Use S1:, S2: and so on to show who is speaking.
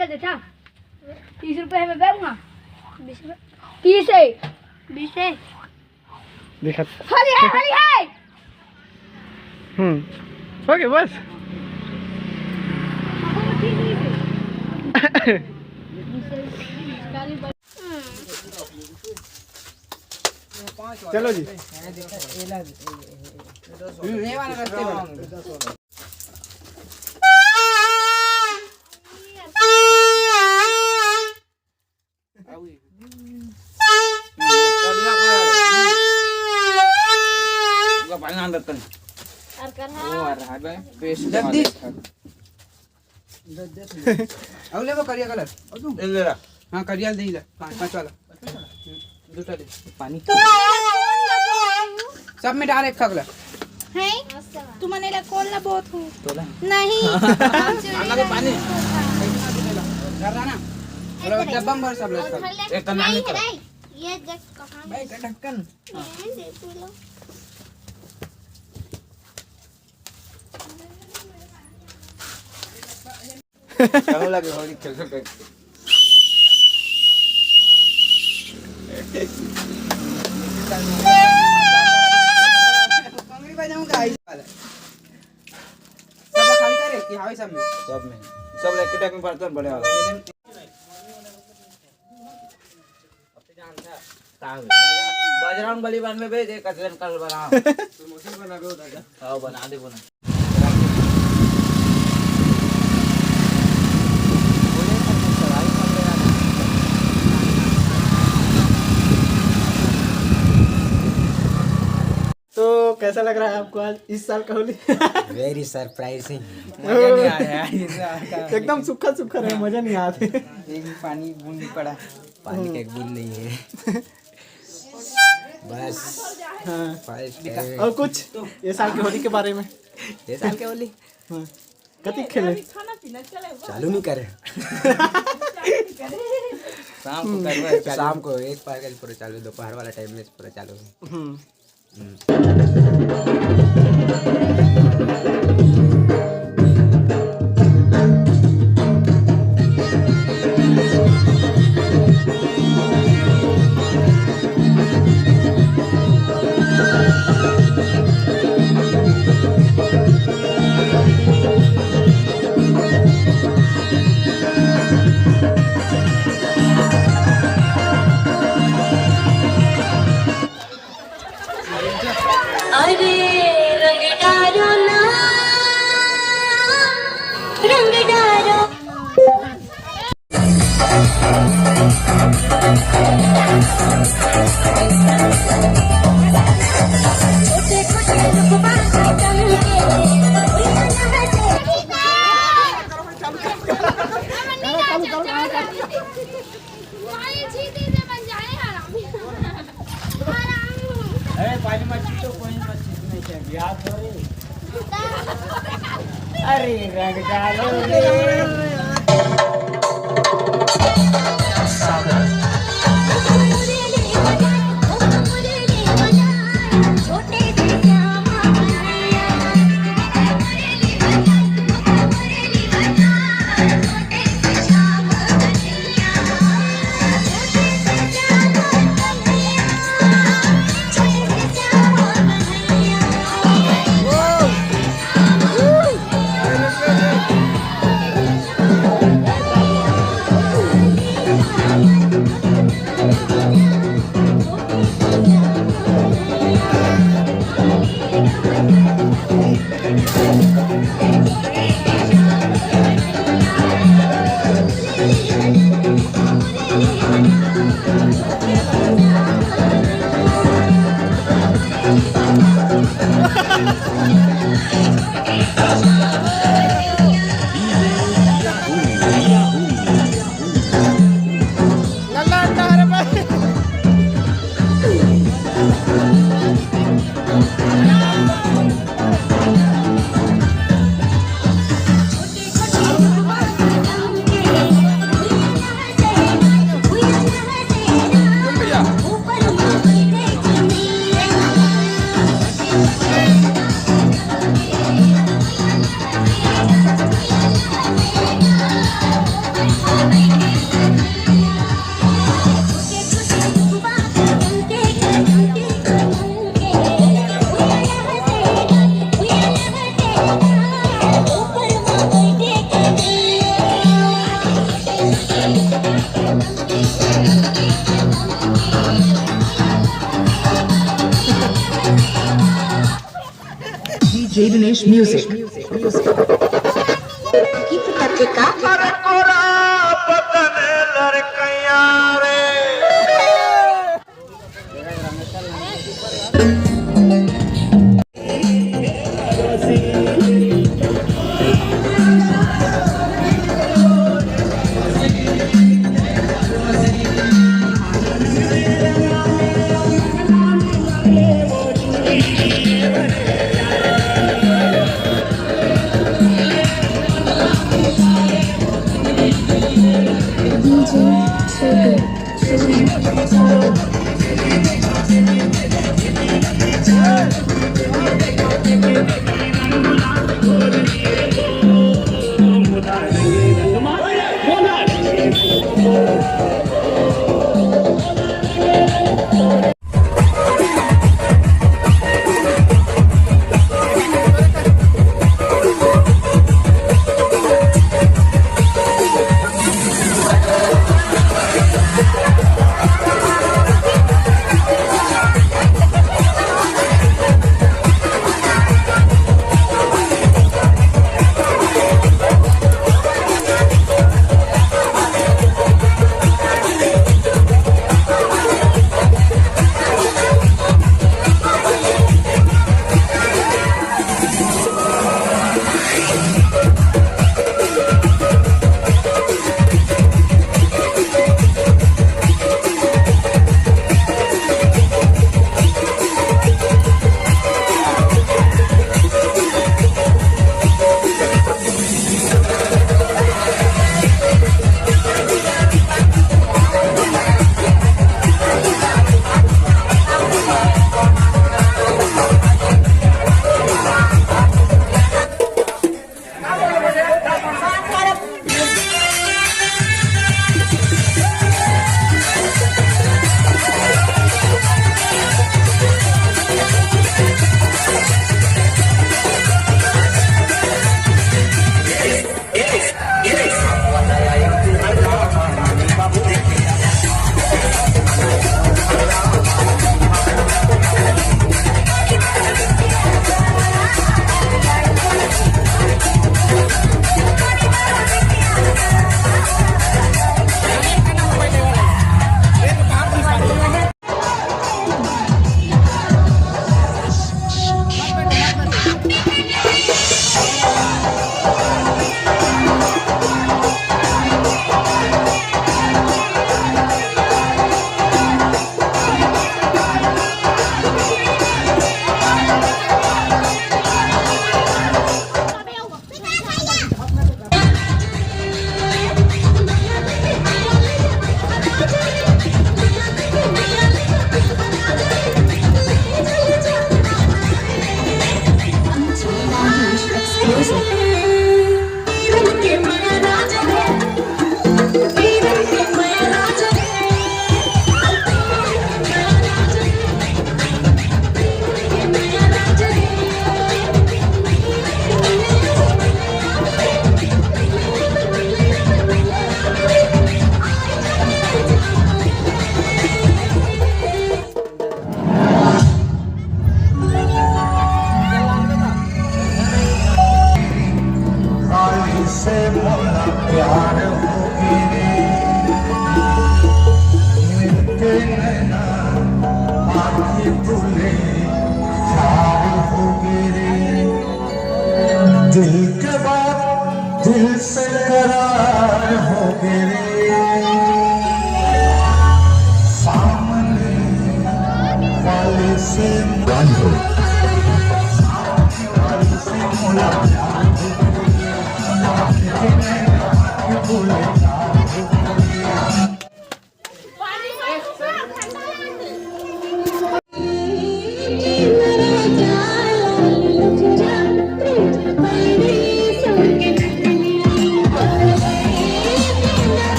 S1: पैसा देता 30 रुपए में बैठूंगा 30 है 20 है
S2: दिखा
S1: खाली है
S2: ओके बस चलो जी
S3: ये वाला रास्ते पर अगले वो करिया कलर हाँ करिया दे पाँच वाला दूसरा दे पानी सब में डाल एक खगला
S4: है तू मनेला कोलना बहुत हूँ
S3: तोला
S4: नहीं
S3: आगे पानी कर रहा ना और डब्बा में भर सब लोग एक कन्ना नहीं कर
S4: ये जग कहाँ
S3: भाई ढक्कन चलो लगे होली खेल सकते कंगड़ी बजाऊंगा आई वाला सब खाली करे कि हाई सब में सब एक टैक में बर्तन बड़े वाला बजरंग बली बन में भेज एक कटलेट कर बना प्रमोशन बना दो दादा हां बना दे बना
S2: तो कैसा लग रहा है आपको आज इस साल का होली
S3: वेरी सरप्राइजिंग मजा नहीं आया
S2: एकदम सूखा सूखा रहा मजा नहीं आया
S3: एक पानी बूंद पड़ा पानी का एक बूंद नहीं है बस
S2: हाँ और कुछ ये साल की होली के बारे में
S3: ये साल के होली
S2: हाँ कति खेले
S3: चालू नहीं करे शाम को करवा शाम को एक पार पूरा चालू दोपहर वाला टाइम में पूरा चालू
S2: अरे रंग डालो रे
S5: DJ Dinesh Music.
S6: दिल के बाद दिल से करार हो गए सामने वाले से